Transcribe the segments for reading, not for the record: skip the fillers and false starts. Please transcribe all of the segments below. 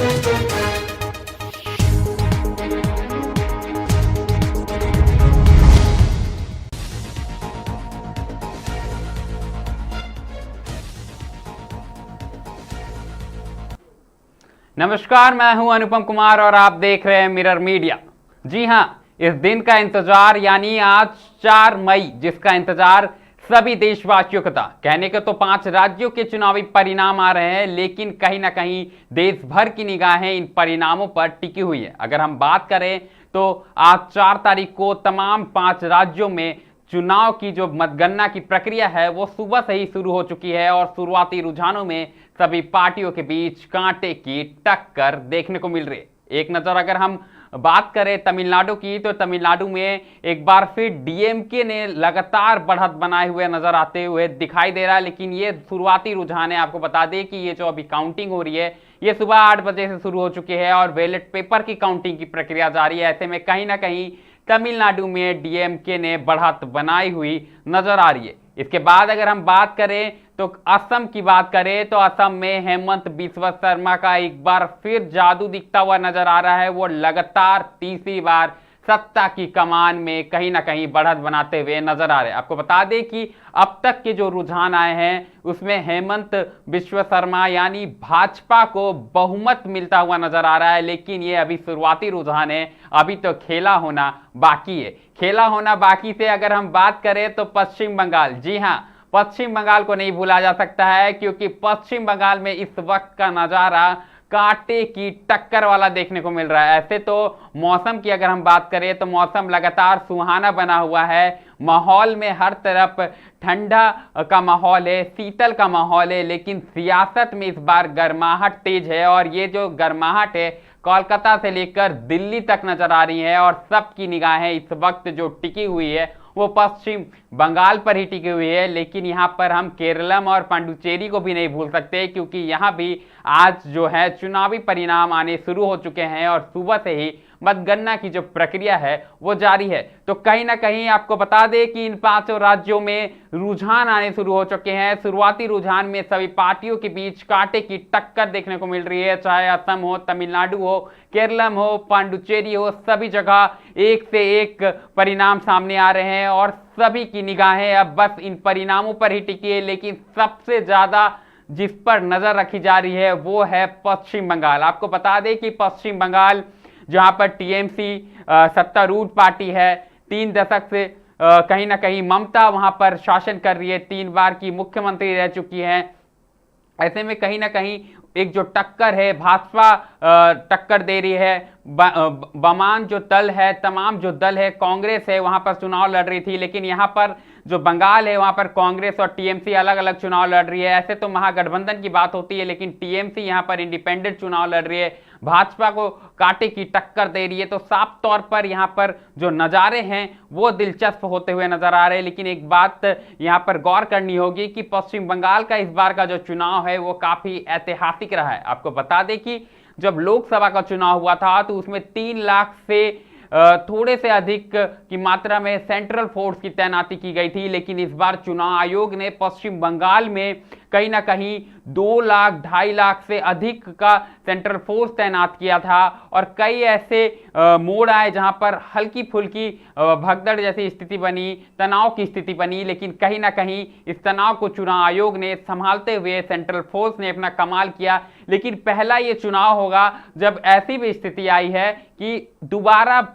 नमस्कार, मैं हूं अनुपम कुमार और आप देख रहे हैं मिरर मीडिया। जी हां, इस दिन का इंतजार यानी आज 4 मई, जिसका इंतजार सभी देशवासियों का था। कहने के तो 5 राज्यों के चुनावी परिणाम आ रहे हैं, लेकिन कहीं ना कहीं देश भर की निगाहें इन परिणामों पर टिकी हुई है। अगर हम बात करें तो आज 4 तारीख को तमाम 5 राज्यों में चुनाव की जो मतगणना की प्रक्रिया है वो सुबह से ही शुरू हो चुकी है और शुरुआती रुझानों में सभी पार्टियों के बीच कांटे की टक्कर देखने को मिल रही है। एक नजर अगर हम बात करें तमिलनाडु की, तो तमिलनाडु में एक बार फिर डीएमके ने लगातार बढ़त बनाए हुए नजर आते हुए दिखाई दे रहा है। लेकिन ये शुरुआती रुझान है, आपको बता दें कि ये जो अभी काउंटिंग हो रही है ये सुबह 8 बजे से शुरू हो चुकी है और बैलेट पेपर की काउंटिंग की प्रक्रिया जारी है। ऐसे में कहीं ना कहीं तमिलनाडु में डीएमके ने बढ़त बनाई हुई नजर आ रही है। इसके बाद अगर हम बात करें तो असम की बात करें तो असम में हेमंत बिस्वा शर्मा का एक बार फिर जादू दिखता हुआ नजर आ रहा है। वो लगातार तीसरी बार सत्ता की कमान में कहीं ना कहीं बढ़त बनाते हुए नजर आ रहे हैं। आपको बता दें कि अब तक के जो रुझान आए हैं उसमें हेमंत बिस्वा शर्मा यानी भाजपा को बहुमत मिलता हुआ नजर आ रहा है। लेकिन ये अभी शुरुआती रुझान है, अभी तो खेला होना बाकी है। खेला होना बाकी से अगर हम बात करें तो पश्चिम बंगाल, जी हां, पश्चिम बंगाल को नहीं भूला जा सकता है, क्योंकि पश्चिम बंगाल में इस वक्त का नजारा कांटे की टक्कर वाला देखने को मिल रहा है। ऐसे तो मौसम की अगर हम बात करें तो मौसम लगातार सुहाना बना हुआ है। माहौल में हर तरफ ठंडा का माहौल है, शीतल का माहौल है, लेकिन सियासत में इस बार गर्माहट तेज है। और ये जो गर्माहट है कोलकाता से लेकर दिल्ली तक नजर आ रही है और सबकी निगाहें इस वक्त जो टिकी हुई है वो पश्चिम बंगाल पर ही टिकी हुई है। लेकिन यहाँ पर हम केरलम और पांडुचेरी को भी नहीं भूल सकते, क्योंकि यहाँ भी आज जो है चुनावी परिणाम आने शुरू हो चुके हैं और सुबह से ही मतगणना की जो प्रक्रिया है वो जारी है। तो कहीं ना कहीं आपको बता दें कि इन 5 राज्यों में रुझान आने शुरू हो चुके हैं। शुरुआती रुझान में सभी पार्टियों के बीच कांटे की टक्कर देखने को मिल रही है, चाहे असम हो, तमिलनाडु हो, केरलम हो, पांडुचेरी हो, सभी जगह एक से एक परिणाम सामने आ रहे हैं और सभी की निगाहें अब बस इन परिणामों पर ही टिकी है। लेकिन सबसे ज्यादा जिस पर नजर रखी जा रही है वो है पश्चिम बंगाल। आपको बता दें कि पश्चिम बंगाल जहां पर टीएमसी सत्तारूढ़ पार्टी है, 3 दशक से कहीं ना कहीं ममता वहां पर शासन कर रही है, 3 बार की मुख्यमंत्री रह चुकी हैं। ऐसे में कहीं ना कहीं एक जो टक्कर है भाजपा टक्कर दे रही है। वामन जो दल है, तमाम जो दल है, कांग्रेस है, वहां पर चुनाव लड़ रही थी। लेकिन यहाँ पर जो बंगाल है वहां पर कांग्रेस और टीएमसी अलग अलग चुनाव लड़ रही है। ऐसे तो महागठबंधन की बात होती है, लेकिन टीएमसी यहाँ पर इंडिपेंडेंट चुनाव लड़ रही है, भाजपा को कांटे की टक्कर दे रही है। तो साफ तौर पर यहाँ पर जो नज़ारे हैं वो दिलचस्प होते हुए नजर आ रहे हैं। लेकिन एक बात यहाँ पर गौर करनी होगी कि पश्चिम बंगाल का इस बार का जो चुनाव है वो काफी ऐतिहासिक रहा है। आपको बता दें कि जब लोकसभा का चुनाव हुआ था तो उसमें 3 लाख से थोड़े से अधिक की मात्रा में सेंट्रल फोर्स की तैनाती की गई थी। लेकिन इस बार चुनाव आयोग ने पश्चिम बंगाल में कहीं ना कहीं 2 लाख 2.5 लाख से अधिक का सेंट्रल फोर्स तैनात किया था। और कई ऐसे मोड़ आए जहां पर हल्की फुल्की भगदड़ जैसी स्थिति बनी, तनाव की स्थिति बनी। लेकिन कहीं ना कहीं इस तनाव को चुनाव आयोग ने संभालते हुए सेंट्रल फोर्स ने अपना कमाल किया। लेकिन पहला ये चुनाव होगा जब ऐसी भी स्थिति आई है कि दोबारा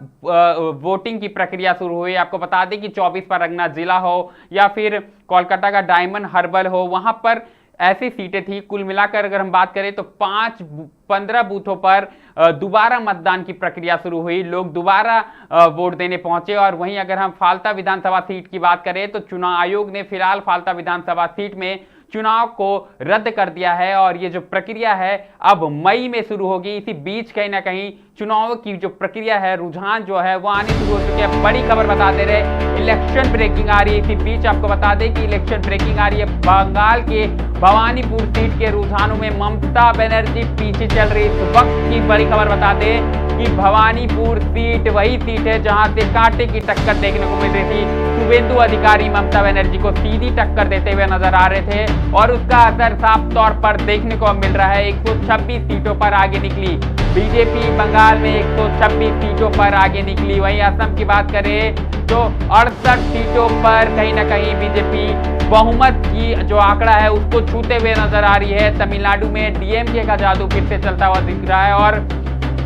वोटिंग की प्रक्रिया शुरू हुई। आपको बता दें कि 24 परगना जिला हो या फिर कोलकाता का डायमंड हार्बर हो, वहां पर ऐसी सीटें थी। कुल मिलाकर अगर हम बात करें तो 15 बूथों पर दोबारा मतदान की प्रक्रिया शुरू हुई, लोग दोबारा वोट देने पहुंचे। और वहीं अगर हम फाल्ता विधानसभा सीट की बात करें तो चुनाव आयोग ने फिलहाल फाल्ता विधानसभा सीट में चुनाव को रद्द कर दिया है और ये जो प्रक्रिया है अब मई में शुरू होगी। इसी बीच कहीं ना कहीं चुनाव की जो प्रक्रिया है, रुझान जो है वो आने शुरू हो चुके हैं। बड़ी खबर बता दे रहे, इलेक्शन ब्रेकिंग आ रही है। इसी बीच आपको बता दें कि इलेक्शन ब्रेकिंग आ रही है। बंगाल के भवानीपुर सीट के रुझानों में ममता बनर्जी पीछे चल रही। इस वक्त की बड़ी खबर बता दें कि भवानीपुर सीट वही सीट है जहां से कांटे की टक्कर देखने को मिल रही थी। शुभेंदु अधिकारी ममता बनर्जी को सीधी टक्कर देते हुए नजर आ रहे थे और उसका असर साफ तौर पर देखने को मिल रहा है। 126 सीटों पर आगे निकली बीजेपी, बंगाल में 126 सीटों पर आगे निकली। वहीं असम की बात करें तो 68 सीटों पर कहीं ना कहीं बीजेपी बहुमत की जो आंकड़ा है उसको छूते हुए नजर आ रही है। तमिलनाडु में डीएमके का जादू फिर से चलता हुआ दिख रहा है और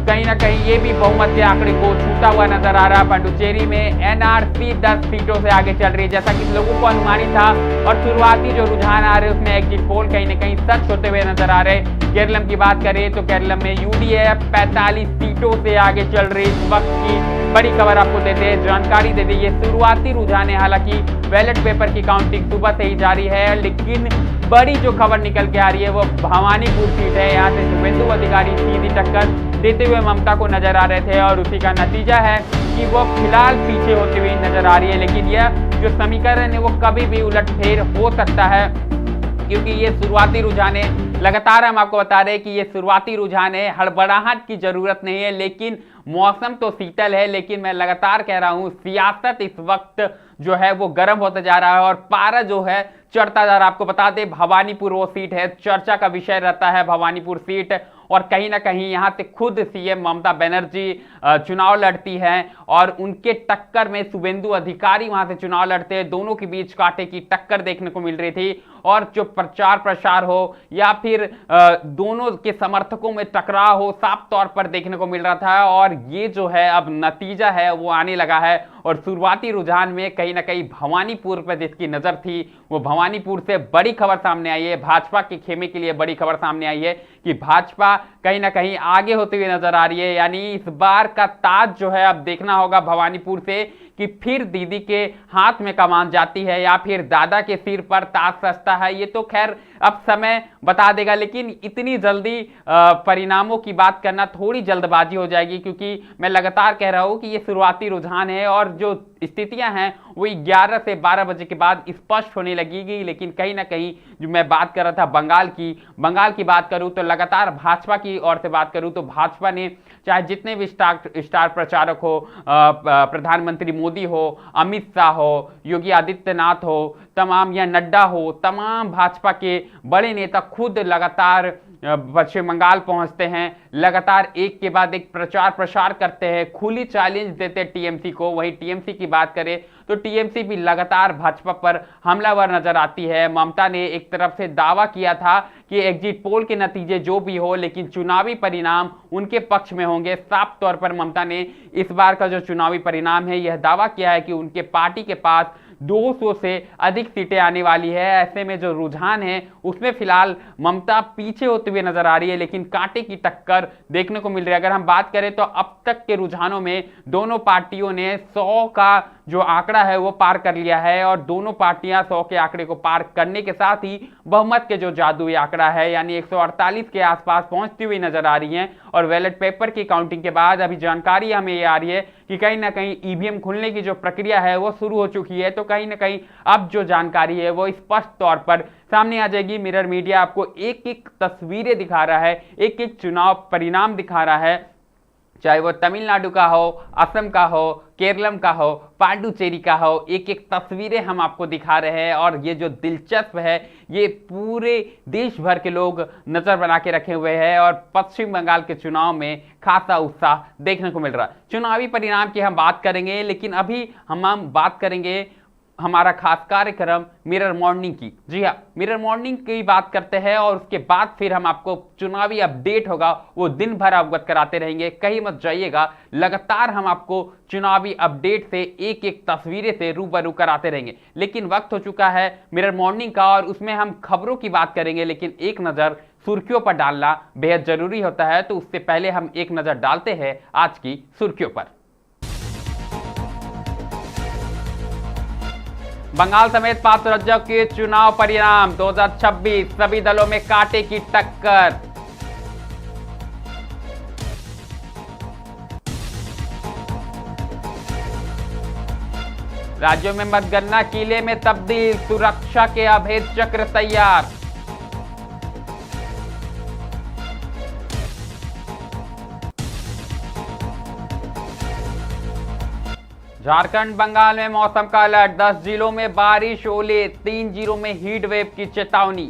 कहीं ना कहीं ये भी बहुमत के आंकड़े को छूता हुआ नजर आ रहा है। पुडुचेरी में एनआरसी 10 सीटों से आगे चल रही है, जैसा कि लोगों को अनुमानित था और शुरुआती जो रुझान आ रहे हैं उसमें एग्जिट पोल कहीं ना कहीं सच होते हुए नजर आ रहे हैं। केरलम की बात करें तो केरलम में यूडीएफ 45 सीटों से आगे चल रही। इस वक्त की बड़ी खबर आपको देते हैं, जानकारी देते ये शुरुआती रुझान है। हालांकि बैलेट पेपर की काउंटिंग सुबह से ही जारी है, लेकिन बड़ी जो खबर निकल के आ रही है वो भवानीपुर सीट है। यहाँ से शुभेंदु अधिकारी सीधी टक्कर देते हुए ममता को नजर आ रहे थे और उसी का नतीजा है कि वो फिलहाल पीछे होती हुई नजर आ रही है। लेकिन यह जो समीकरण है वो कभी भी उलटफेर हो सकता है, क्योंकि ये शुरुआती रुझान है। लगातार हम आपको बता रहे हैं कि ये शुरुआती रुझान है, हड़बड़ाहट की जरूरत नहीं है। लेकिन मौसम तो शीतल है, लेकिन मैं लगातार कह रहा हूं सियासत इस वक्त जो है वो गर्म होता जा रहा है और पारा जो है चढ़ता जा रहा है। आपको बता दें भवानीपुर वो सीट है, चर्चा का विषय रहता है भवानीपुर सीट। और कहीं ना कहीं यहां से खुद सीएम ममता बनर्जी चुनाव लड़ती हैं और उनके टक्कर में शुभेंदु अधिकारी वहां से चुनाव लड़ते हैं। दोनों के बीच कांटे की टक्कर देखने को मिल रही थी और जो प्रचार प्रसार हो या फिर दोनों के समर्थकों में टकराव हो साफ तौर पर देखने को मिल रहा था। और ये जो है अब नतीजा है वो आने लगा है और शुरुआती रुझान में कहीं ना कहीं भवानीपुर पर जिसकी नजर थी वो भवानीपुर से बड़ी खबर सामने आई है। भाजपा के खेमे के लिए बड़ी खबर सामने आई है कि भाजपा कहीं ना कहीं आगे होते हुए नजर आ रही है। यानी इस बार का ताज जो है अब देखना होगा भवानीपुर से कि फिर दीदी के हाथ में कमान जाती है या फिर दादा के सिर पर ताज सजता है। ये तो खैर अब समय बता देगा, लेकिन इतनी जल्दी परिणामों की बात करना थोड़ी जल्दबाजी हो जाएगी, क्योंकि मैं लगातार कह रहा हूं कि ये शुरुआती रुझान है और जो स्थितियां हैं वो 11 से 12 बजे के बाद स्पष्ट होने लगेगी। लेकिन कहीं ना कहीं जो मैं बात कर रहा था बंगाल की बात करूं तो लगातार भाजपा की ओर से बात करूं तो भाजपा ने चाहे जितने भी स्टार प्रचारक हो, प्रधानमंत्री मोदी हो, अमित शाह हो, योगी आदित्यनाथ हो, तमाम या नड्डा हो, तमाम भाजपा के बड़े नेता खुद लगातार पश्चिम बंगाल पहुंचते हैं, लगातार एक के बाद एक प्रचार प्रसार करते हैं, खुली चैलेंज देते हैं टीएमसी को। वही टीएमसी की बात करें तो टीएमसी भी लगातार भाजपा पर हमलावर नजर आती है। ममता ने एक तरफ से दावा किया था कि एग्जिट पोल के नतीजे जो भी हो लेकिन चुनावी परिणाम उनके पक्ष में होंगे। साफ तौर पर ममता ने इस बार का जो चुनावी परिणाम है यह दावा किया है कि उनके पार्टी के पास 200 से अधिक सीटें आने वाली है। ऐसे में जो रुझान है उसमें फिलहाल ममता पीछे होते हुए नजर आ रही है, लेकिन कांटे की टक्कर देखने को मिल रही है। अगर हम बात करें तो अब तक के रुझानों में दोनों पार्टियों ने 100 का जो आंकड़ा है वो पार कर लिया है और दोनों पार्टियां 100 के आंकड़े को पार करने के साथ ही बहुमत के जो जादुई आंकड़ा है यानी 148 के आसपास पहुंचती हुई नजर आ रही हैं। और बैलेट पेपर की काउंटिंग के बाद अभी जानकारी हमें ये आ रही है कि कहीं ना कहीं ईवीएम खुलने की जो प्रक्रिया है वो शुरू हो चुकी है। तो कहीं ना कहीं अब जो जानकारी है वो स्पष्ट तौर पर सामने आ जाएगी। मिरर मीडिया आपको एक एक तस्वीरें दिखा रहा है, एक एक चुनाव परिणाम दिखा रहा है, चाहे वो तमिलनाडु का हो, असम का हो, केरलम का हो, पांडुचेरी का हो, एक एक तस्वीरें हम आपको दिखा रहे हैं। और ये जो दिलचस्प है ये पूरे देश भर के लोग नजर बना के रखे हुए हैं और पश्चिम बंगाल के चुनाव में खासा उत्साह देखने को मिल रहा है। चुनावी परिणाम की हम बात करेंगे, लेकिन अभी हम बात करेंगे हमारा खास कार्यक्रम मिरर मॉर्निंग की। जी हाँ, मिरर मॉर्निंग की बात करते हैं और उसके बाद फिर हम आपको चुनावी अपडेट होगा वो दिन भर अवगत कराते रहेंगे। कहीं मत जाइएगा, लगातार हम आपको चुनावी अपडेट से एक एक तस्वीरें से रूबरू कराते रहेंगे। लेकिन वक्त हो चुका है मिरर मॉर्निंग का और उसमें हम खबरों की बात करेंगे, लेकिन एक नजर सुर्खियों पर डालना बेहद जरूरी होता है। तो उससे पहले हम एक नजर डालते हैं आज की सुर्खियों पर। बंगाल समेत 5 राज्यों के चुनाव परिणाम 2026, सभी दलों में कांटे की टक्कर। राज्यों में मतगणना किले में तब्दील, सुरक्षा के अभेद चक्र तैयार। झारखंड बंगाल में मौसम का अलर्ट, 10 जिलों में बारिश, ओले, 3 जिलों में हीट वेव की चेतावनी।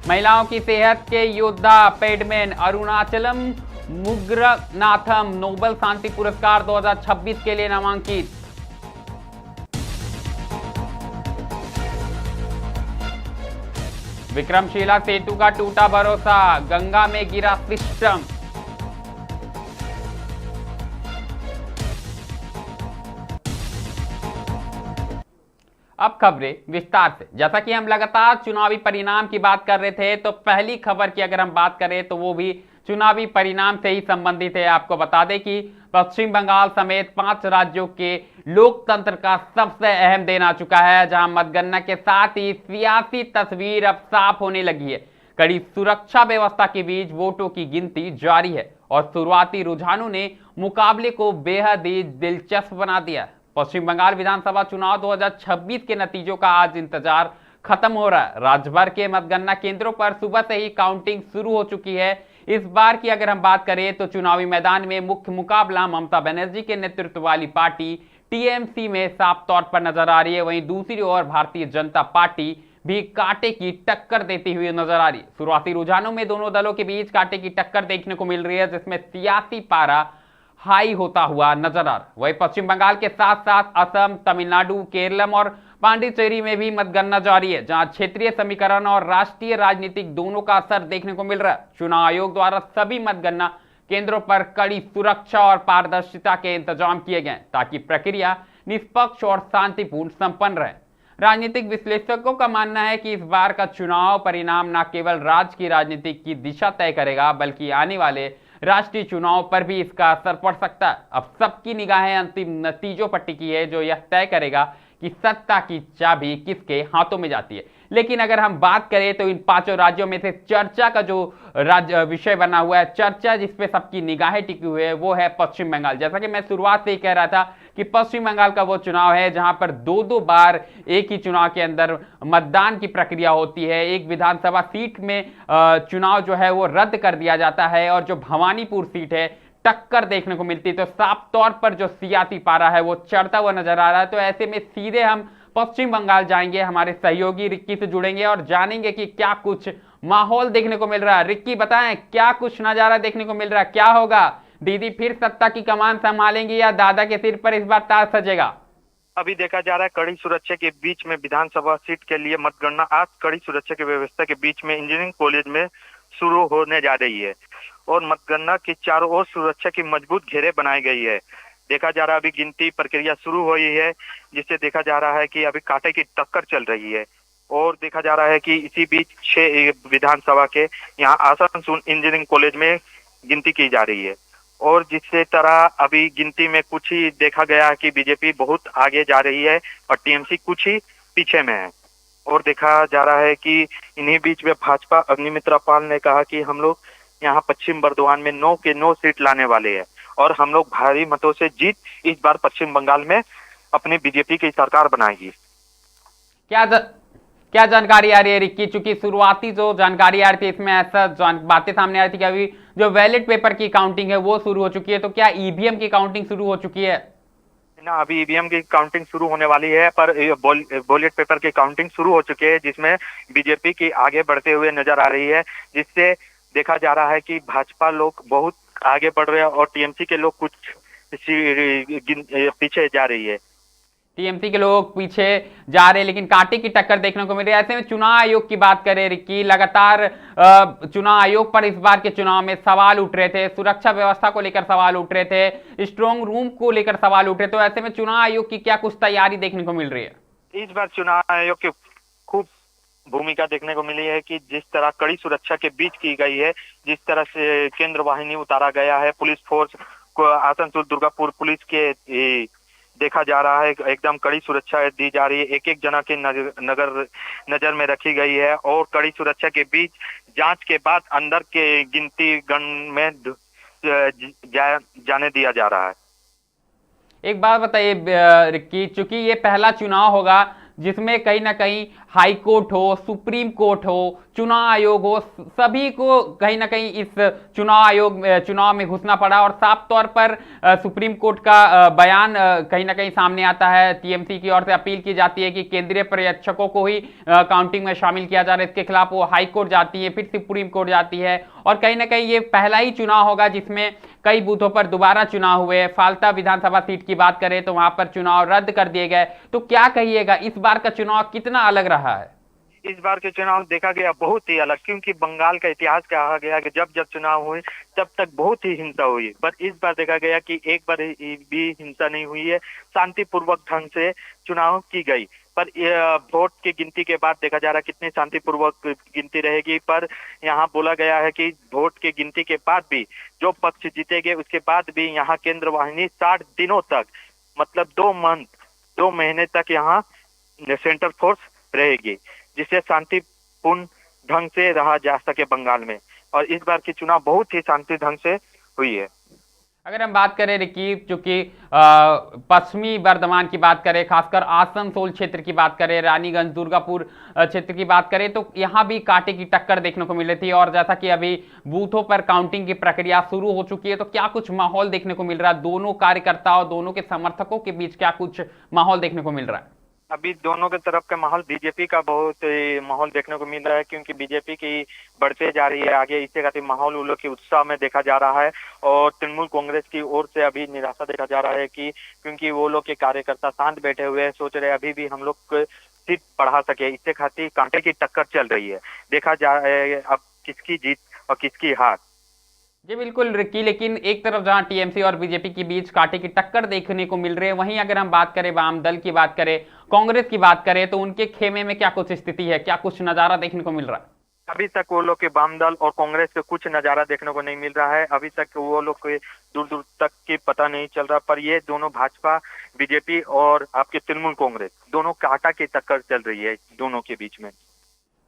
महिलाओं की सेहत के योद्धा पैडमैन अरुणाचलम मुगरनाथम नोबेल शांति पुरस्कार 2026 के लिए नामांकित। विक्रमशिला सेतु का टूटा भरोसा, गंगा में गिरा सिस्टम। अब खबरें विस्तार से। जैसा कि हम लगातार चुनावी परिणाम की बात कर रहे थे, तो पहली खबर की अगर हम बात करें तो वो भी चुनावी परिणाम से ही संबंधित है। आपको बता दें कि पश्चिम बंगाल समेत 5 राज्यों के लोकतंत्र का सबसे अहम दिन आ चुका है, जहां मतगणना के साथ ही सियासी तस्वीर अब साफ होने लगी है। कड़ी सुरक्षा व्यवस्था के बीच वोटों की गिनती जारी है और शुरुआती रुझानों ने मुकाबले को बेहद ही दिलचस्प बना दिया। पश्चिम बंगाल विधानसभा चुनाव 2026 के नतीजों का आज इंतजार खत्म हो रहा है। राज्य भर के मतगणना केंद्रों पर सुबह से ही काउंटिंग शुरू हो चुकी है। इस बार की अगर हम बात करें तो चुनावी मैदान में मुख्य मुकाबला ममता बनर्जी के नेतृत्व वाली पार्टी टीएमसी में साफ तौर पर नजर आ रही है। वहीं दूसरी ओर भारतीय जनता पार्टी भी कांटे की टक्कर देती हुई नजर आ रही है। शुरुआती रुझानों में दोनों दलों के बीच कांटे की टक्कर देखने को मिल रही है, जिसमें सियासी पारा हाई होता हुआ नजर आ रहा। वहीं पश्चिम बंगाल के साथ साथ असम, तमिलनाडु, केरलम और पांडिचेरी में भी मतगणना जारी है, जहां क्षेत्रीय समीकरण और राष्ट्रीय राजनीतिक दोनों का असर देखने को मिल रहा है। चुनाव आयोग द्वारा सभी मतगणना केंद्रों पर कड़ी सुरक्षा और पारदर्शिता के इंतजाम किए गए ताकि प्रक्रिया निष्पक्ष और शांतिपूर्ण संपन्न रहे। राजनीतिक विश्लेषकों का मानना है कि इस बार का चुनाव परिणाम न केवल राज्य की राजनीति की दिशा तय करेगा, बल्कि आने वाले राष्ट्रीय चुनाव पर भी इसका असर पड़ सकता है। अब सबकी निगाहें अंतिम नतीजों पर टिकी है, जो यह तय करेगा कि सत्ता की चाबी किसके हाथों में जाती है। लेकिन अगर हम बात करें तो इन 5 राज्यों में से चर्चा का जो राज्य विषय बना हुआ है, चर्चा जिसपे सबकी निगाहें टिकी हुई है, वो है पश्चिम बंगाल। जैसा कि मैं शुरुआत से ही कह रहा था कि पश्चिम बंगाल का वो चुनाव है जहां पर 2-2 बार एक ही चुनाव के अंदर मतदान की प्रक्रिया होती है। एक विधानसभा सीट में चुनाव जो है वो रद्द कर दिया जाता है और जो भवानीपुर सीट है टक्कर देखने को मिलती है। तो साफ तौर पर जो सियासी पारा है वो चढ़ता हुआ नजर आ रहा है। तो ऐसे में सीधे हम पश्चिम बंगाल जाएंगे, हमारे सहयोगी रिक्की से जुड़ेंगे और जानेंगे कि क्या कुछ माहौल देखने को मिल रहा है। रिक्की बताएं, क्या कुछ नजारा देखने को मिल रहा है? क्या होगा, दीदी फिर सत्ता की कमान संभालेंगी या दादा के सिर पर इस बार ताज सजेगा? अभी देखा जा रहा है कड़ी सुरक्षा के बीच में विधानसभा सीट के लिए मतगणना आज कड़ी सुरक्षा की व्यवस्था के बीच में इंजीनियरिंग कॉलेज में शुरू होने जा रही है और मतगणना के चारों ओर सुरक्षा की मजबूत घेरे बनाई गई है। देखा जा रहा है अभी गिनती प्रक्रिया शुरू हुई है, जिससे देखा जा रहा है कि अभी कांटे की टक्कर चल रही है और देखा जा रहा है कि इसी बीच 6 विधानसभा के यहाँ आसनसोल इंजीनियरिंग कॉलेज में गिनती की जा रही है और जिससे तरह अभी गिनती में कुछ ही देखा गया है कि बीजेपी बहुत आगे जा रही है और टीएमसी कुछ ही पीछे में है। और देखा जा रहा है कि इन्हीं बीच में भाजपा अग्निमित्रा पाल ने कहा कि हम लोग यहाँ पश्चिम बर्दवान में 9 के 9 सीट लाने वाले हैं और हम लोग भारी मतों से जीत इस बार पश्चिम बंगाल में अपनी बीजेपी की सरकार बनाएगी। क्या जानकारी आ रही है रिक्की? चूंकि शुरुआती जो जानकारी आ रही थी इसमें ऐसा बातें सामने आ रही थी कि अभी जो बैलेट पेपर की काउंटिंग है वो शुरू हो चुकी है, तो क्या ईवीएम की काउंटिंग शुरू हो चुकी है? ना, अभी ईवीएम की काउंटिंग शुरू होने वाली है, पर बैलेट पेपर की काउंटिंग शुरू हो चुकी है, जिसमें बीजेपी की आगे बढ़ते हुए नजर आ रही है, जिससे देखा जा रहा है कि भाजपा लोग बहुत आगे बढ़ रहे हैं और टीएमसी के लोग कुछ पीछे जा रही है। टीएमसी के लोग पीछे जा रहे हैं, लेकिन कांटे की टक्कर देखने को मिल रही है। ऐसे में चुनाव आयोग की बात करें रिक्की, लगातार चुनाव आयोग पर इस बार के चुनाव में सवाल उठ रहे थे, सुरक्षा व्यवस्था को लेकर सवाल उठ रहे थे, स्ट्रॉन्ग रूम को लेकर सवाल उठ रहे थे। तो ऐसे में चुनाव आयोग की क्या कुछ तैयारी देखने को मिल रही है? इस बार चुनाव आयोग की खूब भूमिका देखने को मिली है कि जिस तरह कड़ी सुरक्षा के बीच की गई है, जिस तरह से केंद्र वाहिनी उतारा गया है, पुलिस फोर्स को आसनसोल दुर्गापुर पुलिस के देखा जा रहा है एकदम कड़ी सुरक्षा दी जा रही है, एक एक जना के नजर में रखी गई है और कड़ी सुरक्षा के बीच जांच के बाद अंदर के गिनती गण में जाने दिया जा रहा है। एक बात बताइए रिक्की, चूंकि ये पहला चुनाव होगा जिसमें कहीं ना कहीं हाई कोर्ट हो, सुप्रीम कोर्ट हो, चुनाव आयोग हो, सभी को कहीं ना कहीं इस चुनाव में घुसना पड़ा। और साफ तौर पर सुप्रीम कोर्ट का बयान कहीं ना कहीं सामने आता है। टीएमसी की ओर से अपील की जाती है कि केंद्रीय पर्यवेक्षकों को ही काउंटिंग में शामिल किया जा रहा है। इसके खिलाफ वो हाई कोर्ट जाती है, फिर सुप्रीम कोर्ट जाती है, और कहीं ना कहीं ये पहला ही चुनाव होगा जिसमें कई बूथों पर दोबारा चुनाव हुए। फाल्टा विधानसभा सीट की बात करें तो वहां पर चुनाव रद्द कर दिए गए। तो क्या कहिएगा, इस बार का चुनाव कितना अलग रहा है? इस बार के चुनाव देखा गया बहुत ही अलग, क्योंकि बंगाल का इतिहास कहा गया कि जब जब चुनाव हुए तब तक बहुत ही हिंसा हुई, पर इस बार देखा गया कि एक बार भी हिंसा नहीं हुई है। शांतिपूर्वक ढंग से चुनाव की गई। पर वोट की गिनती के बाद देखा जा रहा है कितनी शांतिपूर्वक गिनती रहेगी। पर यहाँ बोला गया है कि वोट की गिनती के बाद भी जो पक्ष जीतेंगे उसके बाद भी यहाँ केंद्र वाहिनी 60 दिनों तक, मतलब 2 महीने तक यहाँ सेंटर फोर्स रहेगी, जिससे शांतिपूर्ण ढंग से रहा जा सके बंगाल में। और इस बार की चुनाव बहुत ही शांति ढंग से हुई है। अगर हम बात करें रिकी, चूंकि पश्चिमी बर्धमान की बात करें, खासकर आसनसोल क्षेत्र की बात करें, रानीगंज दुर्गापुर क्षेत्र की बात करें, तो यहां भी कांटे की टक्कर देखने को मिल रही थी। और जैसा कि अभी बूथों पर काउंटिंग की प्रक्रिया शुरू हो चुकी है, तो क्या कुछ माहौल देखने को मिल रहा है? दोनों कार्यकर्ताओं, दोनों के समर्थकों के बीच क्या कुछ माहौल देखने को मिल रहा है? अभी दोनों के तरफ का माहौल, बीजेपी का बहुत माहौल देखने को मिल रहा है, क्योंकि बीजेपी की बढ़ते जा रही है आगे। इससे खातिर माहौल उन लोग के उत्साह में देखा जा रहा है। और तृणमूल कांग्रेस की ओर से अभी निराशा देखा जा रहा है कि क्योंकि वो लोग के कार्यकर्ता शांत बैठे हुए हैं, सोच रहे हैं अभी भी हम लोग सीट बढ़ा सके। इससे खातिर कांटे की टक्कर चल रही है। देखा जा अब किसकी जीत और किसकी हार। जी बिल्कुल रिक्की, लेकिन एक तरफ जहां टीएमसी और बीजेपी के बीच कांटे की टक्कर देखने को मिल रही है, वहीं अगर हम बात करें वाम दल की बात करें, कांग्रेस की बात करें, तो उनके खेमे में क्या कुछ स्थिति है, क्या कुछ नजारा देखने को मिल रहा है? अभी तक वो लोग के वाम दल और कांग्रेस के कुछ नजारा देखने को नहीं मिल रहा है। अभी तक वो लोग के दूर दूर तक की पता नहीं चल रहा। पर ये दोनों भाजपा, बीजेपी और आपके तृणमूल कांग्रेस, दोनों कांटा की टक्कर चल रही है दोनों के बीच में।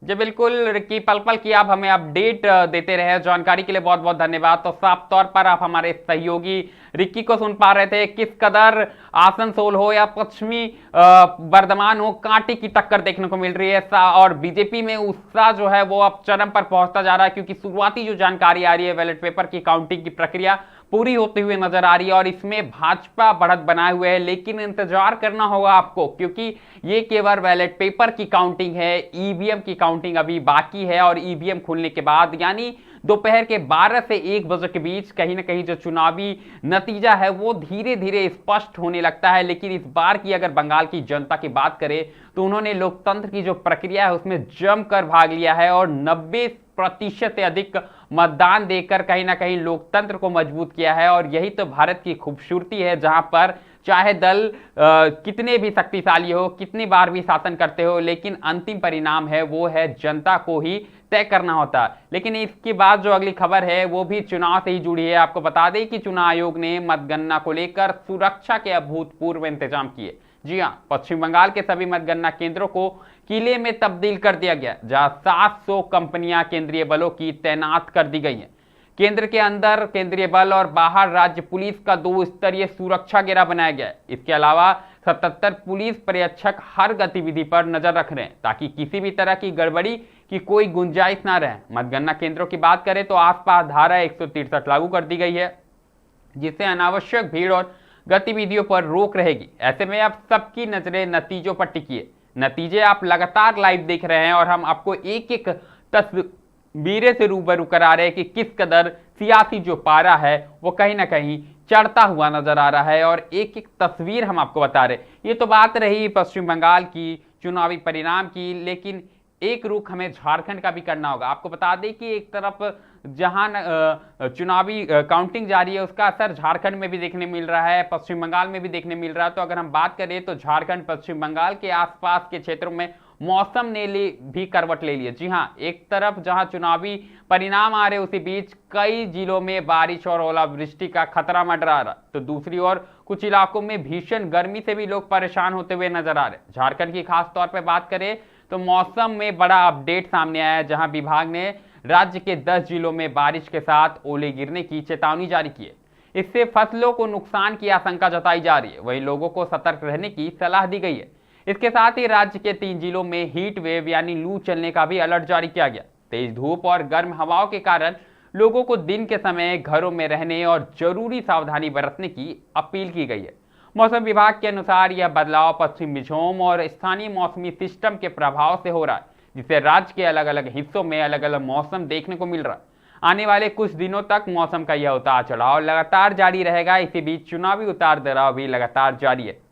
जी बिल्कुल रिक्की, पल पल की आप हमें अपडेट देते रहे, जानकारी के लिए बहुत बहुत धन्यवाद। तो साफ तौर पर आप हमारे सहयोगी रिक्की को सुन पा रहे थे, किस कदर आसनसोल हो या पश्चिमी बर्धमान हो, कांटे की टक्कर देखने को मिल रही है। और बीजेपी में उत्साह जो है वो अब चरम पर पहुंचता जा रहा है, क्योंकि शुरुआती जो जानकारी आ रही है, बैलेट पेपर की काउंटिंग की प्रक्रिया पूरी होते हुए नजर आ रही है और इसमें भाजपा बढ़त बनाए हुए है। लेकिन इंतजार करना होगा आपको, क्योंकि ये केवल बैलेट पेपर की काउंटिंग है, ईवीएम की काउंटिंग अभी बाकी है। और ईवीएम खुलने के बाद यानी दोपहर के 12 से 1 बजे के बीच कहीं ना कहीं जो चुनावी नतीजा है वो धीरे धीरे स्पष्ट होने लगता है। लेकिन इस बार की अगर बंगाल की जनता की बात करें तो उन्होंने लोकतंत्र की जो प्रक्रिया है उसमें जमकर भाग लिया है और 90% से अधिक मतदान देकर कहीं ना कहीं लोकतंत्र को मजबूत किया है। और यही तो भारत की खूबसूरती है, जहां पर चाहे दल कितने भी शक्तिशाली हो, कितनी बार भी शासन करते हो, लेकिन अंतिम परिणाम है वो है जनता को ही तय करना होता है। लेकिन इसके बाद जो अगली खबर है वो भी चुनाव से ही जुड़ी है। आपको बता दें कि चुनाव आयोग ने मतगणना को लेकर सुरक्षा के अभूतपूर्व इंतजाम किए। जी हां, पश्चिम बंगाल के सभी मतगणना केंद्रों को किले में तब्दील कर दिया गया, जहां 700 कंपनियां केंद्रीय बलों की तैनात कर दी गई हैं। केंद्र के अंदर केंद्रीय बल और बाहर राज्य पुलिस का 2 स्तरीय सुरक्षा घेरा बनाया गया है। इसके अलावा 77 पुलिस पर्यवेक्षक हर गतिविधि पर नजर रख रहे हैं, ताकि किसी भी तरह की गड़बड़ी की कोई गुंजाइश ना रहे। मतगणना केंद्रों की बात करें तो आसपास धारा 163 लागू कर दी गई है, जिससे अनावश्यक भीड़ और गतिविधियों पर रोक रहेगी। ऐसे में अब सबकी नजरें नतीजों पर टिकी है। नतीजे आप लगातार लाइव देख रहे हैं और हम आपको एक एक तस्वीरें से रूबरू करा रहे हैं कि किस कदर सियासी जो पारा है वो कहीं ना कहीं चढ़ता हुआ नजर आ रहा है। और एक एक तस्वीर हम आपको बता रहे। ये तो बात रही पश्चिम बंगाल की चुनावी परिणाम की, लेकिन एक रुख हमें झारखंड का भी करना होगा। आपको बता दें कि एक तरफ जहां चुनावी काउंटिंग जारी है उसका असर झारखंड में भी देखने मिल रहा है, पश्चिम बंगाल में भी देखने मिल रहा है। तो अगर हम बात करें तो झारखंड, पश्चिम बंगाल के आसपास के क्षेत्रों में मौसम ने भी करवट ले ली है। जी हां, एक तरफ जहां चुनावी परिणाम आ रहे उसी बीच कई जिलों में बारिश और ओलावृष्टि का खतरा मंडरा रहा, तो दूसरी ओर कुछ इलाकों में भीषण गर्मी से भी लोग परेशान होते हुए नजर आ रहे। झारखंड की खास तौर पर बात करें तो मौसम में बड़ा अपडेट सामने आया है, जहां विभाग ने राज्य के 10 जिलों में बारिश के साथ ओले गिरने की चेतावनी जारी की है। इससे फसलों को नुकसान की आशंका जताई जा रही है, वहीं लोगों को सतर्क रहने की सलाह दी गई है। इसके साथ ही राज्य के 3 जिलों में हीट वेव यानी लू चलने का भी अलर्ट जारी किया गया। तेज धूप और गर्म हवाओं के कारण लोगों को दिन के समय घरों में रहने और जरूरी सावधानी बरतने की अपील की गई है। मौसम विभाग के अनुसार यह बदलाव पश्चिम विक्षोभ और स्थानीय मौसमी सिस्टम के प्रभाव से हो रहा है, जिससे राज्य के अलग अलग हिस्सों में अलग अलग मौसम देखने को मिल रहा है। आने वाले कुछ दिनों तक मौसम का यह उतार चढ़ाव लगातार जारी रहेगा। इसी बीच चुनावी उतार चढ़ाव भी लगातार जारी है।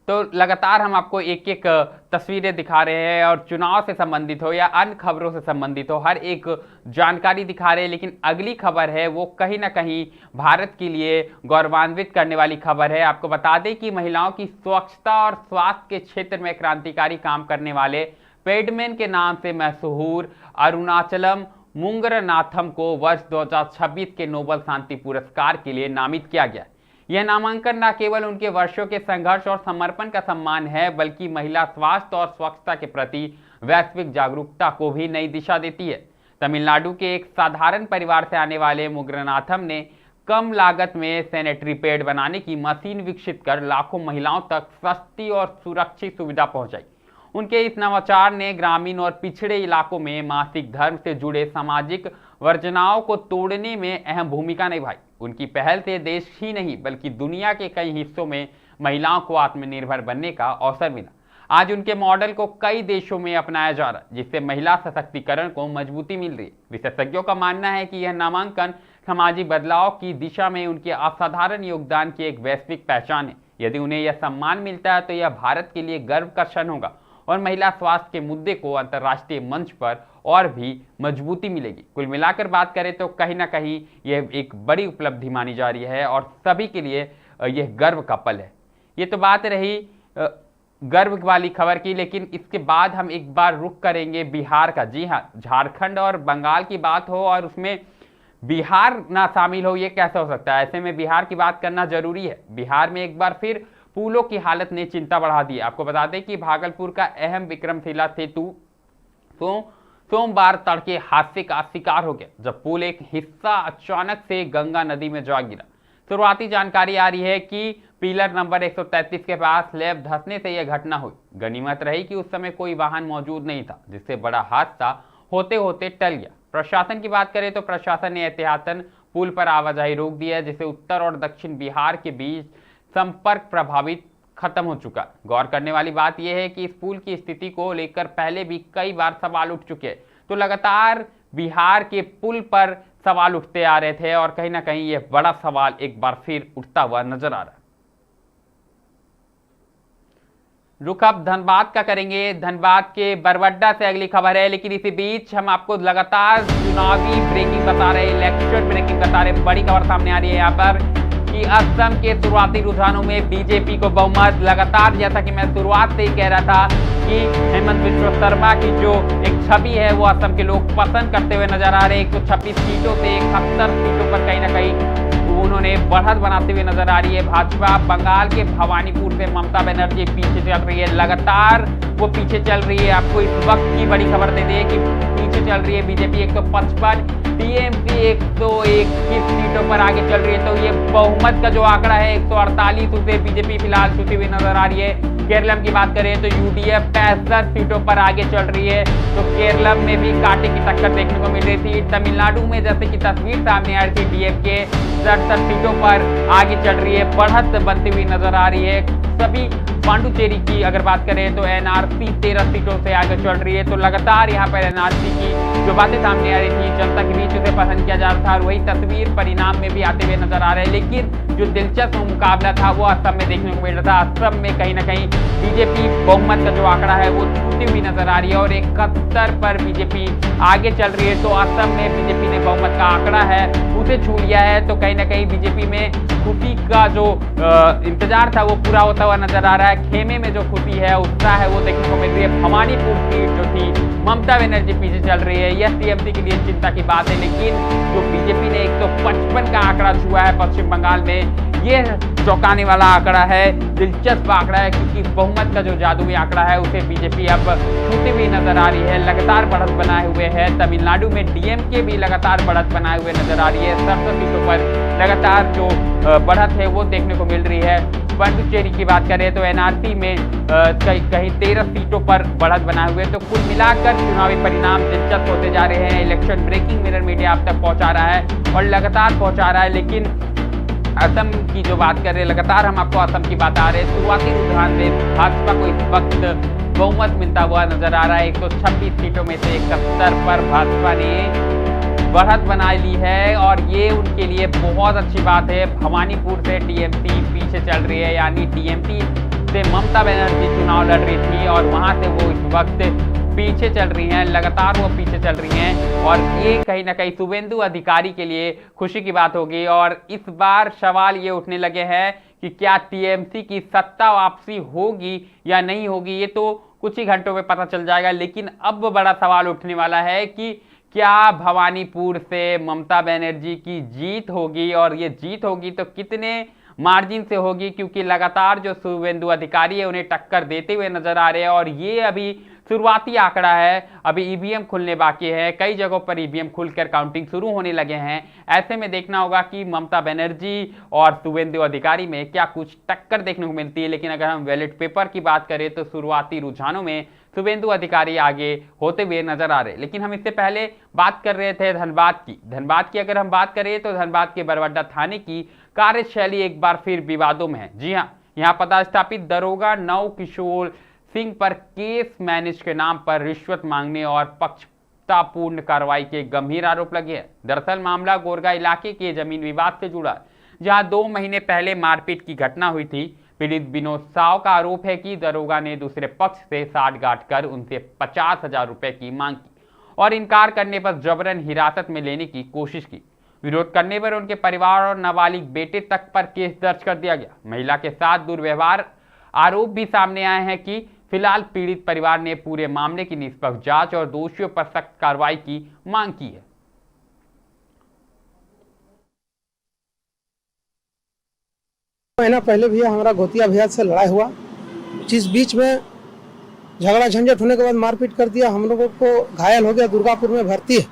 तो लगातार हम आपको एक एक तस्वीरें दिखा रहे हैं और चुनाव से संबंधित हो या अन्य खबरों से संबंधित हो हर एक जानकारी दिखा रहे हैं। लेकिन अगली खबर है वो कहीं ना कहीं भारत के लिए गौरवान्वित करने वाली खबर है। आपको बता दें कि महिलाओं की स्वच्छता और स्वास्थ्य के क्षेत्र में क्रांतिकारी काम करने वाले पेडमैन के नाम से मशहूर अरुणाचलम मुंगरनाथम को वर्ष 2026 के नोबेल शांति पुरस्कार के लिए नामित किया गया। यह नामांकन न केवल उनके वर्षों के संघर्ष और समर्पण का सम्मान है, बल्कि महिला स्वास्थ्य और स्वच्छता के प्रति वैश्विक जागरूकता को भी नई दिशा देती है। तमिलनाडु के एक साधारण परिवार से आने वाले मुंगरनाथम ने कम लागत में सैनिटरी पैड बनाने की मशीन विकसित कर लाखों महिलाओं तक सस्ती और सुरक्षित सुविधा पहुंचाई। उनके इस नवाचार ने ग्रामीण और पिछड़े इलाकों में मासिक धर्म से जुड़े सामाजिक वर्जनाओं को तोड़ने में अहम भूमिका निभाई। उनकी पहल से देश ही नहीं बल्कि दुनिया के कई हिस्सों में महिलाओं को आत्मनिर्भर बनने का अवसर मिला। आज उनके मॉडल को कई देशों में अपनाया जा रहा है, जिससे महिला सशक्तिकरण को मजबूती मिल रही है। विशेषज्ञों का मानना है कि यह नामांकन सामाजिक बदलाव की दिशा में उनके असाधारण योगदान की एक वैश्विक पहचान है। यदि उन्हें यह सम्मान मिलता है तो यह भारत के लिए गर्व का क्षण होगा और महिला स्वास्थ्य के मुद्दे को अंतर्राष्ट्रीय मंच पर और भी मजबूती मिलेगी। कुल मिलाकर बात करें तो कहीं ना कहीं यह एक बड़ी उपलब्धि मानी जा रही है और सभी के लिए यह गर्व का पल है। ये तो बात रही गर्व वाली खबर की, लेकिन इसके बाद हम एक बार रुख करेंगे बिहार का। जी हाँ, झारखंड और बंगाल की बात हो और उसमें बिहार ना शामिल हो, ये कैसे हो सकता है? ऐसे में बिहार की बात करना जरूरी है। बिहार में एक बार फिर पुलों की हालत ने चिंता बढ़ा दी। आपको बता दें कि भागलपुर का अहम विक्रमशिला सेतु सोमवार तड़के हादसे का शिकार हो गया, जब पुल एक हिस्सा अचानक से गंगा नदी में जा गिरा। शुरुआती जानकारी आ रही है कि पिलर नंबर 133 के पास स्लैब धंसने से यह घटना हुई। गनीमत रही कि उस समय कोई वाहन मौजूद नहीं था, जिससे बड़ा हादसा होते होते टल गया। प्रशासन की बात करें तो प्रशासन ने एहतियातन पुल पर आवाजाही रोक दी है, जिससे उत्तर और दक्षिण बिहार के बीच संपर्क प्रभावित खत्म हो चुका। गौर करने वाली बात यह है कि इस पुल की स्थिति को लेकर पहले भी कई बार सवाल उठ चुके हैं, तो लगातार बिहार के पुल पर सवाल उठते आ रहे थे और कहीं ना कहीं यह बड़ा सवाल एक बार फिर उठता हुआ नजर आ रहा है। रुख अब धनबाद का करेंगे। धनबाद के बरवड्डा से अगली खबर है, लेकिन इसी बीच हम आपको लगातार चुनावी ब्रेकिंग बता रहे, इलेक्शन ब्रेकिंग बता रहे। बड़ी खबर सामने आ रही है यहाँ पर कि असम के शुरुआती रुझानों में बीजेपी को बहुमत। लगातार जैसा कि मैं शुरुआत से ही कह रहा था कि हेमंत बिश्व शर्मा की जो एक छवि है वो असम के लोग पसंद करते हुए नजर आ रहे हैं। 126 सीटों से 71 सीटों पर कहीं ना कहीं उन्होंने बढ़त बनाते हुए नजर आ रही है। भाजपा बंगाल के भवानीपुर से ममता बनर्जी पीछे चल रही है, लगातार वो पीछे चल रही है। आपको इस वक्त की बड़ी खबर दे दें कि पीछे चल रही है बीजेपी 155, टीएमसी 121 सीटों पर आगे चल रही है। तो ये बहुमत का जो आंकड़ा है 148, उसे बीजेपी फिलहाल छूती हुई नजर आ रही है। केरलम की बात करें तो यूडीएफ 65 सीटों पर आगे चल रही है, तो केरलम में भी कांटे की टक्कर देखने को मिल रही थी। तमिलनाडु में जैसे कि तस्वीर सामने आ रही थी, डीएमके 67 सीटों पर आगे चल रही है, बढ़त बनती हुई नजर आ रही है। सभी पांडुचेरी की अगर बात करें तो एनआरसी 13 सीटों से आगे चल रही है। तो लगातार यहाँ पर एनआरसी की जो बातें सामने आ रही थी, जनता के बीच उसे पसंद किया जा रहा था और वही तस्वीर परिणाम में भी आते हुए नजर आ रहे हैं। लेकिन जो दिलचस्प मुकाबला था वो असम में देखने को मिल रहा था। असम में कहीं ना कहीं बीजेपी बहुमत का जो आंकड़ा है वो छूती हुई नजर आ रही है और 71 पर बीजेपी आगे चल रही है। तो असम में बीजेपी ने बहुमत का आंकड़ा है उसे छू लिया है। तो कहीं ना कहीं बीजेपी में खुशी का जो इंतजार था वो पूरा होता हुआ नजर आ रहा है। खेमे में जो खुशी है, उत्साह है, वो देखने को मिल रही है। भवानीपुर सीट जो थी, ममता बनर्जी पीछे चल रही है, यह टीएमसी के लिए चिंता की बात है। लेकिन जो बीजेपी ने 155 का आंकड़ा छुआ है पश्चिम बंगाल में, ये चौंकाने वाला आंकड़ा है, दिलचस्प आंकड़ा है, क्योंकि बहुमत का जो जादुई आंकड़ा है उसे बीजेपी अब छूती हुई नजर आ रही है। लगातार बढ़त बनाए हुए है। तमिलनाडु में डीएमके भी लगातार बढ़त बनाए हुए नजर आ रही है। 67 सीटों पर लगातार जो बढ़त है वो देखने को मिल रही है। पुडुचेरी की बात करें तो एनआरसी में कहीं 13 सीटों पर बढ़त बनाए हुए। तो कुल मिलाकर चुनावी परिणाम दिलचस्प होते जा रहे हैं। इलेक्शन ब्रेकिंग मिरर मीडिया आप तक पहुंचा रहा है और लगातार पहुंचा रहा है। लेकिन असम की जो बात कर रहे हैं, लगातार हम आपको असम की बात आ रहे हैं। शुरुआती रुझान में भाजपा को इस वक्त बहुमत मिलता हुआ नजर आ रहा है। 126 सीटों में से 71 पर भाजपा ने बढ़त बना ली है और ये उनके लिए बहुत अच्छी बात है। भवानीपुर से टीएमसी पीछे चल रही है, यानी टीएमसी से ममता बनर्जी चुनाव लड़ रही थी और वहां से वो इस वक्त पीछे चल रही हैं, लगातार वो पीछे चल रही हैं और ये कहीं ना कहीं शुभेंदु अधिकारी के लिए खुशी की बात होगी। और इस बार सवाल ये उठने लगे हैं कि क्या टीएमसी की सत्ता वापसी होगी या नहीं होगी, ये तो कुछ ही घंटों में पता चल जाएगा। लेकिन अब बड़ा सवाल उठने वाला है कि क्या भवानीपुर से ममता बनर्जी की जीत होगी और ये जीत होगी तो कितने मार्जिन से होगी, क्योंकि लगातार जो शुभेंदु अधिकारी है उन्हें टक्कर देते हुए नजर आ रहे हैं और ये अभी शुरुआती आंकड़ा है। अभी ईवीएम खुलने बाकी है, कई जगहों पर ईवीएम खुलकर काउंटिंग शुरू होने लगे हैं। ऐसे में देखना होगा कि ममता बनर्जी और शुभेंदु अधिकारी में क्या कुछ टक्कर देखने को मिलती है। लेकिन अगर हम बैलेट पेपर की बात करें तो शुरुआती रुझानों में शुभेंदु अधिकारी आगे होते हुए नजर आ रहे। लेकिन हम इससे पहले बात कर रहे थे धनबाद की अगर हम बात करें तो धनबाद के बरवड्डा थाने की कार्यशैली एक बार फिर विवादों में है। जी हाँ, यहाँ पदस्थापित दरोगा नव किशोर सिंह पर केस मैनेज के नाम पर रिश्वत मांगने और पक्षपातपूर्ण कार्रवाई के गंभीर आरोप लगे हैं। दरअसल मामला गोरगा इलाके के जमीन विवाद से जुड़ा, जहां 2 महीने पहले मारपीट की घटना हुई थी। पीड़ित विनोद साव का आरोप है कि दरोगा ने दूसरे पक्ष से साठगांठ कर उनसे 50,000 रुपए की मांग की और इनकार करने पर जबरन हिरासत में लेने की कोशिश की। विरोध करने पर उनके परिवार और नाबालिग बेटे तक पर केस दर्ज कर दिया गया। महिला के साथ दुर्व्यवहार आरोप भी सामने आए हैं कि फिलहाल पीड़ित परिवार ने पूरे मामले की निष्पक्ष जांच और दोषियों पर सख्त कार्रवाई की मांग की है। महीना पहले भी हमारा घोतिया भैया से लड़ाई हुआ, जिस बीच में झगड़ा झंझट होने के बाद मारपीट कर दिया। हम लोगों को घायल हो गया, दुर्गापुर में भर्ती है,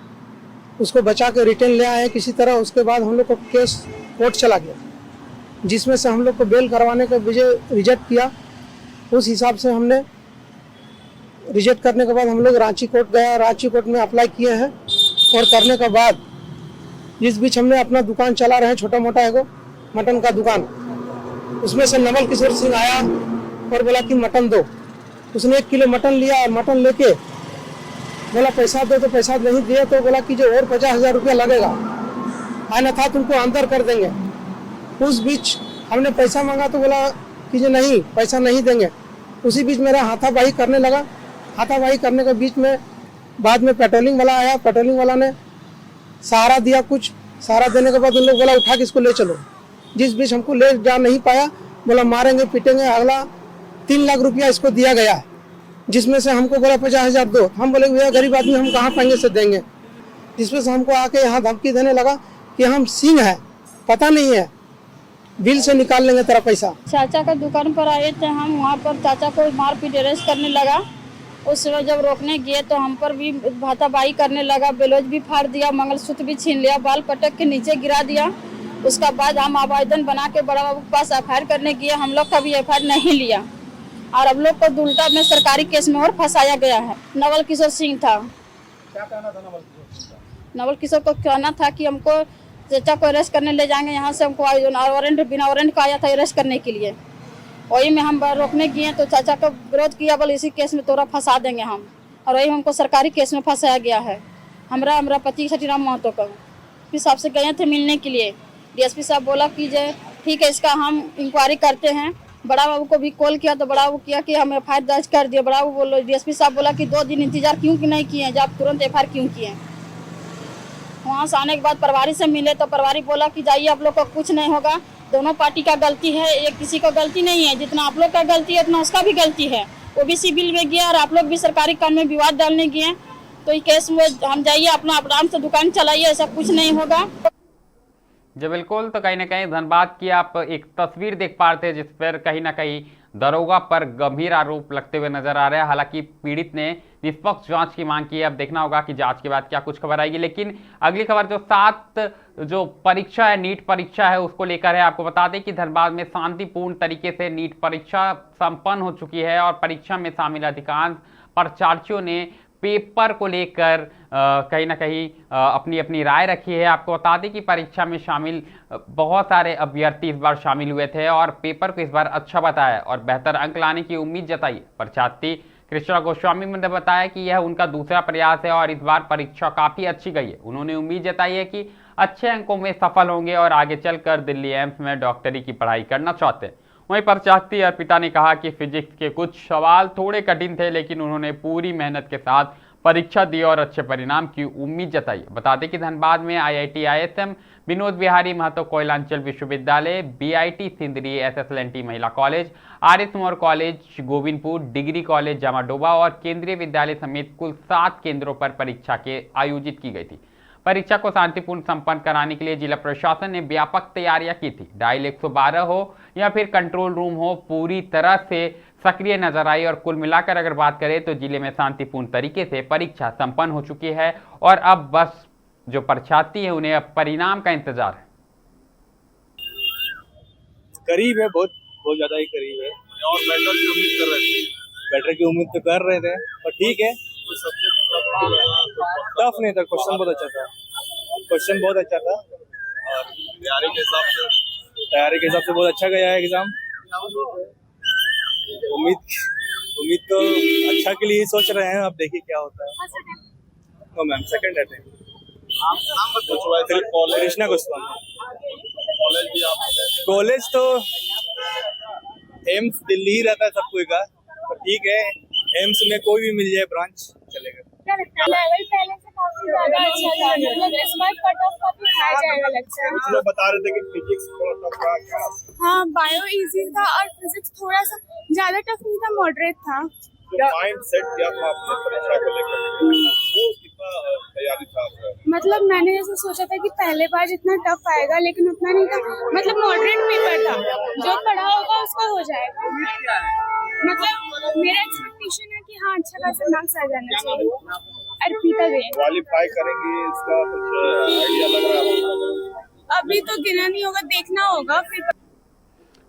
उसको बचा के रिटर्न ले आए किसी तरह। उसके बाद हम लोग को केस कोर्ट चला गया, जिसमें से हम लोग को बेल करवाने का रिजेक्ट किया। उस हिसाब से हमने रिजेक्ट करने के बाद हम लोग रांची कोर्ट गया, रांची कोर्ट में अप्लाई किए हैं और करने के बाद जिस बीच हमने अपना दुकान चला रहे हैं, छोटा मोटा एगो मटन का दुकान, उसमें से नवल किशोर सिंह आया और बोला कि मटन दो। उसने 1 किलो मटन लिया और मटन लेके बोला पैसा दो, तो पैसा नहीं दिया तो बोला कि जो और 50,000 रुपया लगेगा आना था तुमको अंदर कर देंगे। उस बीच हमने पैसा मांगा तो बोला कि जो नहीं पैसा नहीं देंगे। उसी बीच मेरा हाथापाई करने लगा। हाथापाई करने के बीच में बाद में पेट्रोलिंग वाला आया, पेट्रोलिंग वाला ने सहारा दिया। कुछ सहारा देने के बाद उन लोग बोला उठा के इसको ले चलो। जिस बीच हमको ले जा नहीं पाया, बोला मारेंगे पीटेंगे। अगला 3 लाख रुपया इसको दिया गया है, जिसमें से हमको बोला 50,000 दो। हम बोले भैया गरीब आदमी हम कहाँ पाएंगे से देंगे। जिसमें से हमको आके यहाँ धमकी देने लगा कि हम सिंह है, पता नहीं है, बिल से निकाल लेंगे तेरा पैसा। चाचा का दुकान पर आए थे हम, वहाँ पर चाचा को मारपीट अरेस्ट करने लगा। उस समय जब रोकने गए तो हम पर भी हाथापाई करने लगा, बेलोज भी फाड़ दिया, मंगलसूत्र भी छीन लिया, बाल पटक के नीचे गिरा दिया। उसका बाद हम आवेदन बना के बड़ा बाबू के पास एफआईआर करने गए। हम लोग का भी एफआईआर नहीं लिया और अब लोग को उल्टा में सरकारी केस में और फंसाया गया है। नवल किशोर सिंह था। क्या कहना था नवल किशोर सिंह का? नवल किशोर को कहना था कि हमको चाचा को अरेस्ट करने ले जाएंगे, यहाँ से हमको वारंट बिना वारंट का आया था अरेस्ट करने के लिए। वही में हम रोकने गए तो चाचा का विरोध किया, बोले इसी केस में तोरा फंसा देंगे हम, और वही हमको सरकारी केस में फंसाया गया है। हमारा पति छठीराम महतो का हिसाब से गए थे मिलने के लिए। डीएसपी साहब बोला कि जो ठीक है इसका हम इंक्वायरी करते हैं। बड़ा बाबू को भी कॉल किया तो बड़ा बाबू किया कि हम एफआईआर दर्ज कर दिए। बड़ा बाबू बोलो, डीएसपी साहब बोला कि 2 दिन इंतजार क्यों नहीं किए, जब तुरंत एफआईआर क्यों किए। वहाँ से आने के बाद प्रभारी से मिले तो प्रभारी बोला कि जाइए आप लोग को कुछ नहीं होगा, दोनों पार्टी का गलती है, ये किसी को गलती नहीं है, जितना आप लोग का गलती है उतना उसका भी गलती है। वो भी सिविल में गया और आप लोग भी सरकारी काम में विवाद डालने गए, तो ये केस में हम जाइए अपना आराम से दुकान चलाइए, ऐसा कुछ नहीं होगा। जी बिल्कुल, तो कहीं ना कहीं धनबाद की आप एक तस्वीर देख पा रहे थे जिस पर कहीं ना कहीं दरोगा पर गंभीर आरोप लगते हुए नजर आ रहे हैं। हालांकि पीड़ित ने निष्पक्ष जांच की मांग की है। अब देखना होगा कि जांच के बाद क्या कुछ खबर आएगी। लेकिन अगली खबर जो 7 जो परीक्षा है, नीट परीक्षा है, उसको लेकर है। आपको बता दें कि धनबाद में शांतिपूर्ण तरीके से नीट परीक्षा संपन्न हो चुकी है और परीक्षा में शामिल अधिकांश परीक्षार्थियों ने पेपर को लेकर कहीं ना कहीं अपनी अपनी राय रखी है। आपको बता दें कि परीक्षा में शामिल बहुत सारे अभ्यर्थी इस बार शामिल हुए थे और पेपर को इस बार अच्छा बताया और बेहतर अंक लाने की उम्मीद जताई। परीक्षार्थी कृष्णा गोस्वामी ने बताया कि यह उनका दूसरा प्रयास है और इस बार परीक्षा काफी अच्छी गई है। उन्होंने उम्मीद जताई है कि अच्छे अंकों में सफल होंगे और आगे चलकर दिल्ली एम्स में डॉक्टरी की पढ़ाई करना चाहते हैं। वहीं परीक्षार्थी अर्पिता ने कहा कि फिजिक्स के कुछ सवाल थोड़े कठिन थे, लेकिन उन्होंने पूरी मेहनत के साथ परीक्षा दी और अच्छे परिणाम की उम्मीद जताई। बता दें कि धनबाद में IIT ISM, Vinod Bihari Mahato Koylanchal Vishwavidyalaya, BIT Sindri, SSLNT Mahila college, RS More college Govindpur, degree college Jamadoba और केंद्रीय विद्यालय समेत कुल 7 केंद्रों पर परीक्षा के आयोजित की गई थी। परीक्षा को शांतिपूर्ण संपन्न कराने के लिए जिला प्रशासन ने व्यापक तैयारियां की थी। डायल 112 हो या फिर कंट्रोल रूम हो, पूरी तरह से सक्रिय नजर आई और कुल मिलाकर अगर बात करें तो जिले में शांतिपूर्ण तरीके से परीक्षा संपन्न हो चुकी है और अब बस जो परीक्षार्थी है उन्हें अब परिणाम का इंतजार है। करीब है, बहुत ज्यादा ही करीब है और बेटर की उम्मीद कर रहे थे। बेटर की उम्मीद तो कर रहे थे पर ठीक है, टफ नहीं था। क्वेश्चन बहुत अच्छा था और तैयारी के हिसाब से बहुत अच्छा गया है एग्जाम। उम्मीद तो अच्छा के लिए सोच रहे हैं, अब देखिए क्या होता है। तो मैम सेकंड है कृष्णा गोस्वामी। कॉलेज तो एम्स दिल्ली ही रहता है सब कोई का, तो ठीक है, एम्स में कोई भी मिल जाए ब्रांच चलेगा। लेवल पहले से काफी ज्यादा अच्छा था, मतलब इस बार कट ऑफ काफी हाई जाएगा लगता है। इसमें बता रहे थे कि फिजिक्स थोड़ा टफ था क्या? हाँ, बायो इजी था और फिजिक्स थोड़ा सा ज्यादा टफ नहीं था, मॉडरेट था। तो माइंड सेट किया था आपने परीक्षा को लेकर, वो कितना तैयारी था आपका? मतलब मैंने जैसे सोचा था कि पहले बार जितना टफ आएगा, लेकिन उतना नहीं था। मतलब मॉडरेट पेपर था, जो पढ़ा होगा उसका हो जाएगा। मतलब मेरा एक्सपेक्टेशन है कि हाँ अच्छा खासा मार्क्स आ जाना चाहिए। अर्पिता दे क्वालिफाई करेंगे, इसका कुछ आइडिया लग रहा है? अभी तो गिना नहीं होगा, देखना होगा फिर।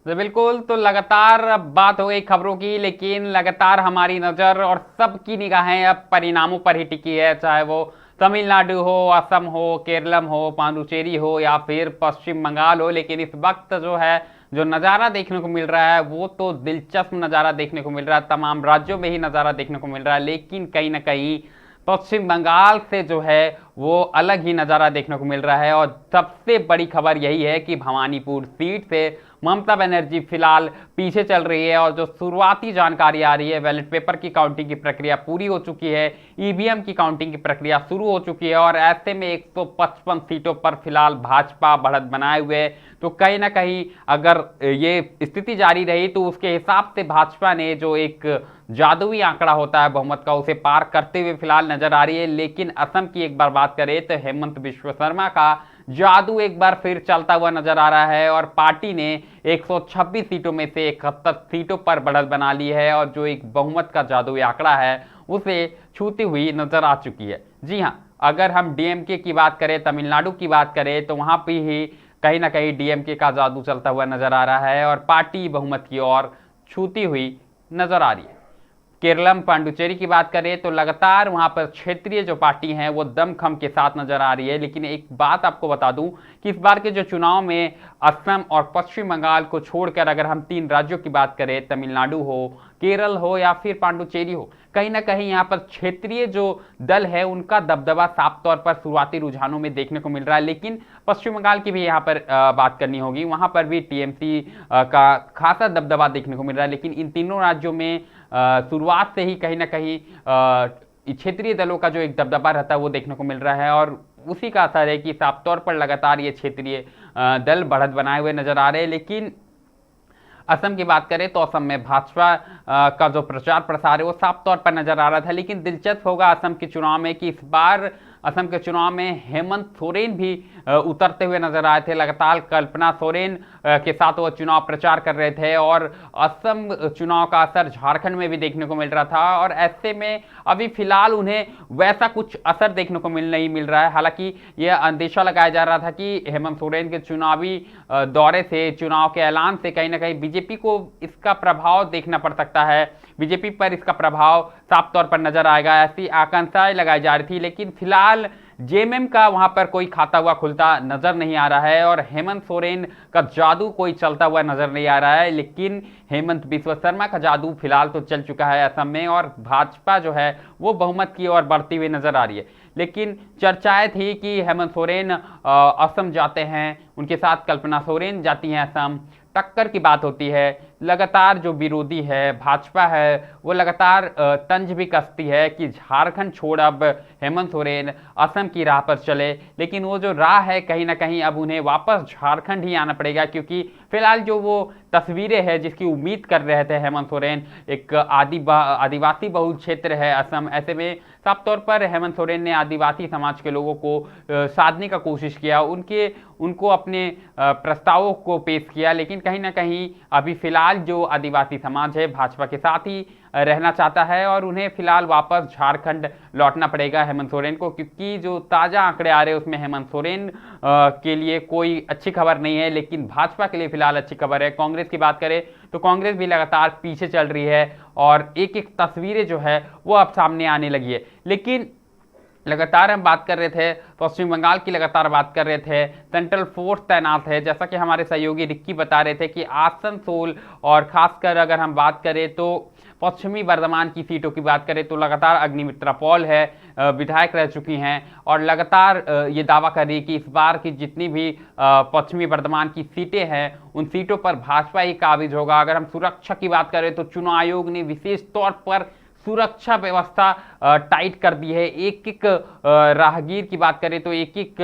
तो बिल्कुल, तो लगातार अब बात हो गई खबरों की, लेकिन लगातार हमारी नज़र और सबकी निगाहें अब परिणामों पर ही टिकी है। चाहे वो तमिलनाडु हो, असम हो, केरलम हो, पांडुचेरी हो या फिर पश्चिम बंगाल हो। लेकिन इस वक्त जो है जो नज़ारा देखने को मिल रहा है वो तो दिलचस्प नज़ारा देखने को मिल रहा है। तमाम राज्यों में ही नज़ारा देखने को मिल रहा है, लेकिन कहीं ना कहीं पश्चिम बंगाल से जो है वो अलग ही नज़ारा देखने को मिल रहा है। और सबसे बड़ी खबर यही है कि भवानीपुर सीट से ममता बनर्जी फिलहाल पीछे चल रही है और जो शुरुआती जानकारी आ रही है, बैलेट पेपर की काउंटिंग की प्रक्रिया पूरी हो चुकी है, EVM की काउंटिंग की प्रक्रिया शुरू हो चुकी है और ऐसे में 155 सीटों पर फिलहाल भाजपा बढ़त बनाए हुए है। तो कहीं ना कहीं अगर ये स्थिति जारी रही तो उसके हिसाब से भाजपा ने जो एक जादुई आंकड़ा होता है बहुमत का, उसे पार करते हुए फिलहाल नजर आ रही है। लेकिन असम की एक बार बात करें तो हेमंत बिश्व शर्मा का जादू एक बार फिर चलता हुआ नजर आ रहा है और पार्टी ने 126 सीटों में से 71 सीटों पर बढ़त बना ली है और जो एक बहुमत का जादुई आंकड़ा है उसे छूती हुई नजर आ चुकी है। जी हाँ, अगर हम DMK की बात करें, तमिलनाडु की बात करें, तो वहां पर ही कहीं ना कहीं DMK का जादू चलता हुआ नजर आ रहा है और पार्टी बहुमत की ओर छूती हुई नजर आ रही है। केरलम पांडुचेरी की बात करें तो लगातार वहां पर क्षेत्रीय जो पार्टी हैं वो दमखम के साथ नजर आ रही है। लेकिन एक बात आपको बता दूं कि इस बार के जो चुनाव में असम और पश्चिम बंगाल को छोड़कर अगर हम 3 राज्यों की बात करें, तमिलनाडु हो, केरल हो या फिर पांडुचेरी हो, कहीं ना कहीं यहाँ पर क्षेत्रीय जो दल है उनका दबदबा साफ तौर पर शुरुआती रुझानों में देखने को मिल रहा है। लेकिन पश्चिम बंगाल की भी यहाँ पर बात करनी होगी, वहाँ पर भी TMC का खासा दबदबा देखने को मिल रहा है। लेकिन इन तीनों राज्यों में शुरुआत से ही कहीं ना कहीं क्षेत्रीय दलों का जो एक दबदबा रहता है वो देखने को मिल रहा है और उसी का असर है कि साफ तौर पर लगातार ये क्षेत्रीय दल बढ़त बनाए हुए नजर आ रहे हैं। लेकिन असम की बात करें तो असम में भाजपा का जो प्रचार प्रसार है वो साफ तौर पर नजर आ रहा था। लेकिन दिलचस्प होगा असम के चुनाव में कि इस बार असम के चुनाव में हेमंत सोरेन भी उतरते हुए नजर आए थे। लगातार कल्पना सोरेन के साथ वो चुनाव प्रचार कर रहे थे और असम चुनाव का असर झारखंड में भी देखने को मिल रहा था। और ऐसे में अभी फिलहाल उन्हें वैसा कुछ असर देखने को नहीं मिल रहा है। हालांकि यह अंदेशा लगाया जा रहा था कि हेमंत सोरेन के चुनावी दौरे से, चुनाव के ऐलान से कहीं ना कहीं बीजेपी को इसका प्रभाव देखना पड़ सकता है, बीजेपी पर इसका प्रभाव साफ तौर पर नजर आएगा, ऐसी आकांक्षाएं लगाई जा रही थी। लेकिन फिलहाल जेएमएम का वहां पर कोई खाता हुआ खुलता नजर नहीं आ रहा है और हेमंत सोरेन का जादू कोई चलता हुआ नजर नहीं आ रहा है। लेकिन हेमंत बिस्वा शर्मा का जादू फिलहाल तो चल चुका है असम में और भाजपा जो है वो बहुमत की ओर बढ़ती हुई नजर आ रही है। लेकिन चर्चाएं थी कि हेमंत सोरेन असम जाते हैं, उनके साथ कल्पना सोरेन जाती हैं असम, टक्कर की बात होती है। लगातार जो विरोधी है भाजपा है वो लगातार तंज भी कसती है कि झारखंड छोड़ अब हेमंत सोरेन असम की राह पर चले। लेकिन वो जो राह है कहीं ना कहीं अब उन्हें वापस झारखंड ही आना पड़ेगा, क्योंकि फिलहाल जो वो तस्वीरें हैं जिसकी उम्मीद कर रहे थे हेमंत सोरेन, एक आदिवासी बहुल क्षेत्र है असम, ऐसे में साफ तौर पर हेमंत सोरेन ने आदिवासी समाज के लोगों को साधने का कोशिश किया, उनको अपने प्रस्तावों को पेश किया। लेकिन कहीं ना कहीं अभी फिलहाल जो आदिवासी समाज है भाजपा के साथ ही रहना चाहता है और उन्हें फिलहाल वापस झारखंड लौटना पड़ेगा हेमंत सोरेन को, क्योंकि जो ताजा आंकड़े आ रहे हैं उसमें हेमंत सोरेन के लिए कोई अच्छी खबर नहीं है। लेकिन भाजपा के लिए फिलहाल अच्छी खबर है। कांग्रेस की बात करें तो कांग्रेस भी लगातार पीछे चल रही है और एक एक तस्वीरें जो है वो अब सामने आने लगी है। लेकिन लगातार हम बात कर रहे थे, पश्चिम बंगाल की लगातार बात कर रहे थे, सेंट्रल फोर्स तैनात है, जैसा कि हमारे सहयोगी रिक्की बता रहे थे कि आसनसोल और खासकर अगर हम बात करें तो पश्चिमी बर्धमान की सीटों की बात करें तो लगातार अग्निमित्रा पॉल है, विधायक रह चुकी हैं और लगातार ये दावा कर रही है कि इस बार की जितनी भी पश्चिमी बर्धमान की सीटें हैं उन सीटों पर भाजपा ही काबिज होगा। अगर हम सुरक्षा की बात करें तो चुनाव आयोग ने विशेष तौर पर सुरक्षा व्यवस्था टाइट कर दी है। एक एक राहगीर की बात करें तो एक एक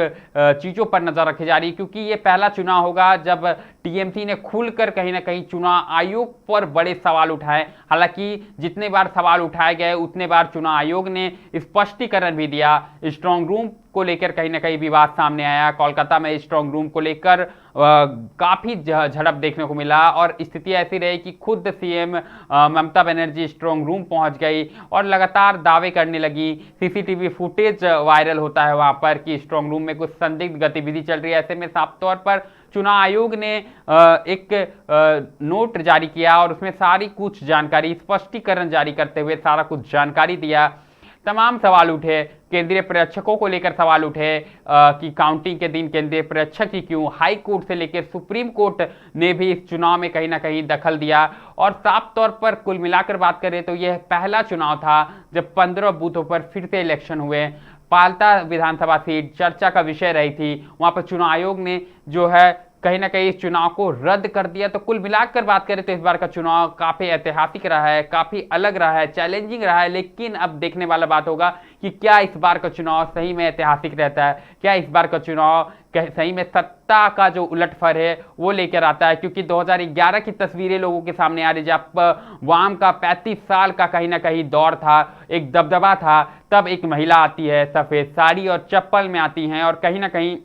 चीज़ों पर नजर रखी जा रही है, क्योंकि ये पहला चुनाव होगा जब टीएमसी ने खुलकर कहीं ना कहीं चुनाव आयोग पर बड़े सवाल उठाए। हालांकि जितने बार सवाल उठाए गए उतने बार चुनाव आयोग ने स्पष्टीकरण भी दिया। स्ट्रांग रूम को लेकर कहीं ना कहीं विवाद सामने आया, कोलकाता में स्ट्रांग रूम को लेकर काफी झड़प देखने को मिला और स्थिति ऐसी रही कि खुद CM Mamata Banerjee strong room पहुंच गई और लगातार दावे करने लगी। सीसीटीवी फुटेज वायरल होता है वहां पर कि स्ट्रांग रूम में कुछ संदिग्ध गतिविधि चल रही है। ऐसे में साफ तौर पर चुनाव आयोग ने एक नोट जारी किया और उसमें सारी कुछ जानकारी, स्पष्टीकरण जारी करते हुए सारा कुछ जानकारी दिया। तमाम सवाल उठे, केंद्रीय पर्यवेक्षकों को लेकर सवाल उठे कि काउंटिंग के दिन केंद्रीय पर्यवेक्षक ही क्यों। हाई कोर्ट से लेकर सुप्रीम कोर्ट ने भी इस चुनाव में कहीं ना कहीं दखल दिया और साफ तौर पर कुल मिलाकर बात करें तो यह पहला चुनाव था जब 15 बूथों पर फिर से इलेक्शन हुए। पाल्ता विधानसभा सीट चर्चा का विषय रही थी, वहां पर चुनाव आयोग ने जो है कहीं ना कहीं इस चुनाव को रद्द कर दिया। तो कुल मिलाकर बात करें तो इस बार का चुनाव काफी ऐतिहासिक रहा है, काफी अलग रहा है, चैलेंजिंग रहा है। लेकिन अब देखने वाला बात होगा कि क्या इस बार का चुनाव सही में ऐतिहासिक रहता है, क्या इस बार का चुनाव सही में सत्ता का जो उलटफेर है वो लेकर आता है। क्योंकि 2011 की तस्वीरें लोगों के सामने आ रही, जब वाम का 35 साल का कहीं ना कहीं दौर था, एक दबदबा था, तब एक महिला आती है सफेद साड़ी और चप्पल में आती हैं और कहीं ना कहीं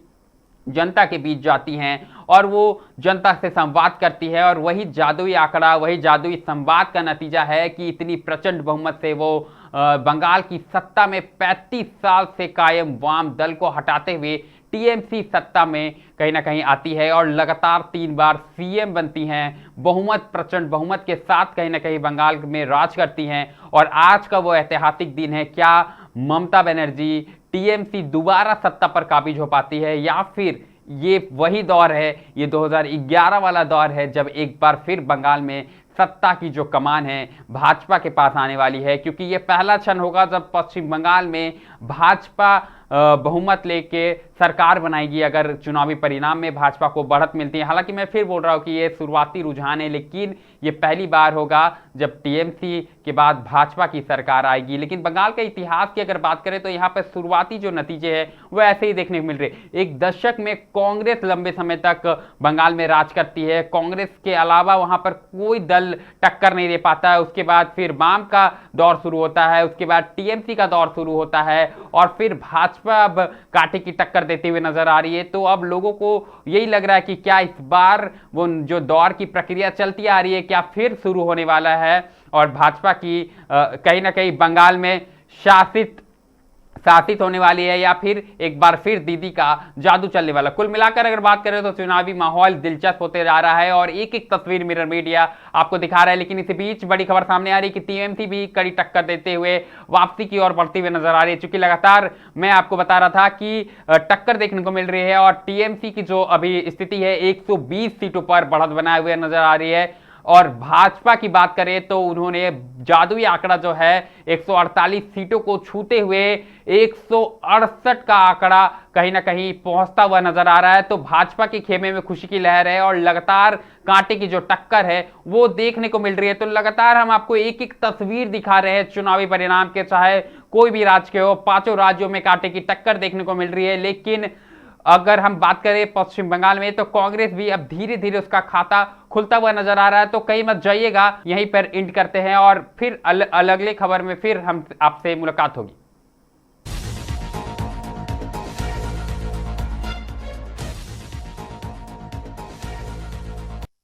जनता के बीच जाती हैं और वो जनता से संवाद करती है और वही जादुई आंकड़ा, वही जादुई संवाद का नतीजा है कि इतनी प्रचंड बहुमत से वो बंगाल की सत्ता में 35 साल से कायम वाम दल को हटाते हुए टीएमसी सत्ता में कहीं ना कहीं आती है और लगातार 3 बार सीएम बनती हैं, बहुमत, प्रचंड बहुमत के साथ कहीं ना कहीं बंगाल में राज करती हैं। और आज का वो ऐतिहासिक दिन है, क्या ममता बनर्जी टीएमसी दोबारा सत्ता पर काबिज हो पाती है या फिर ये वही दौर है, ये 2011 वाला दौर है जब एक बार फिर बंगाल में सत्ता की जो कमान है भाजपा के पास आने वाली है। क्योंकि ये पहला क्षण होगा जब पश्चिम बंगाल में भाजपा बहुमत लेके सरकार बनाएगी अगर चुनावी परिणाम में भाजपा को बढ़त मिलती है। हालांकि मैं फिर बोल रहा हूं कि ये शुरुआती रुझान है, लेकिन ये पहली बार होगा जब टीएमसी के बाद भाजपा की सरकार आएगी। लेकिन बंगाल के इतिहास की अगर बात करें तो यहाँ पर शुरुआती जो नतीजे हैं वो ऐसे ही देखने को मिल रहे। एक दशक में कांग्रेस लंबे समय तक बंगाल में राज करती है, कांग्रेस के अलावा वहां पर कोई दल टक्कर नहीं दे पाता है। उसके बाद फिर वाम का दौर शुरू होता है, उसके बाद टीएमसी का दौर शुरू होता है और फिर भाजपा अब कांटे की टक्कर टक्कर देते हुए नजर आ रही है। तो अब लोगों को यही लग रहा है कि क्या इस बार वो जो दौर की प्रक्रिया चलती आ रही है क्या फिर शुरू होने वाला है और भाजपा की कहीं ना कहीं बंगाल में शासित होने वाली है, या फिर एक बार फिर दीदी का जादू चलने वाला। कुल मिलाकर अगर बात करें तो चुनावी माहौल दिलचस्प होते जा रहा है और एक एक तस्वीर मिरर मीडिया आपको दिखा रहा है। लेकिन इसी बीच बड़ी खबर सामने आ रही है कि टीएमसी भी कड़ी टक्कर देते हुए वापसी की ओर बढ़ती हुई नजर आ रही है। चूंकि लगातार मैं आपको बता रहा था कि टक्कर देखने को मिल रही है और टीएमसी की जो अभी स्थिति है 120 सीटों पर बढ़त बनाए हुए नजर आ रही है। और भाजपा की बात करें तो उन्होंने जादुई आंकड़ा जो है 148 सीटों को छूते हुए 168 का आंकड़ा कहीं ना कहीं पहुंचता हुआ नजर आ रहा है। तो भाजपा के खेमे में खुशी की लहर है और लगातार कांटे की जो टक्कर है वो देखने को मिल रही है। तो लगातार हम आपको एक एक तस्वीर दिखा रहे हैं चुनावी परिणाम के, चाहे कोई भी राज्य के हो, 5 राज्यों में कांटे की टक्कर देखने को मिल रही है। लेकिन अगर हम बात करें पश्चिम बंगाल में तो कांग्रेस भी अब धीरे धीरे उसका खाता खुलता हुआ नजर आ रहा है। तो कहीं मत जाइएगा, यहीं पर एंड करते हैं और फिर अगले खबर में फिर हम आपसे मुलाकात होगी।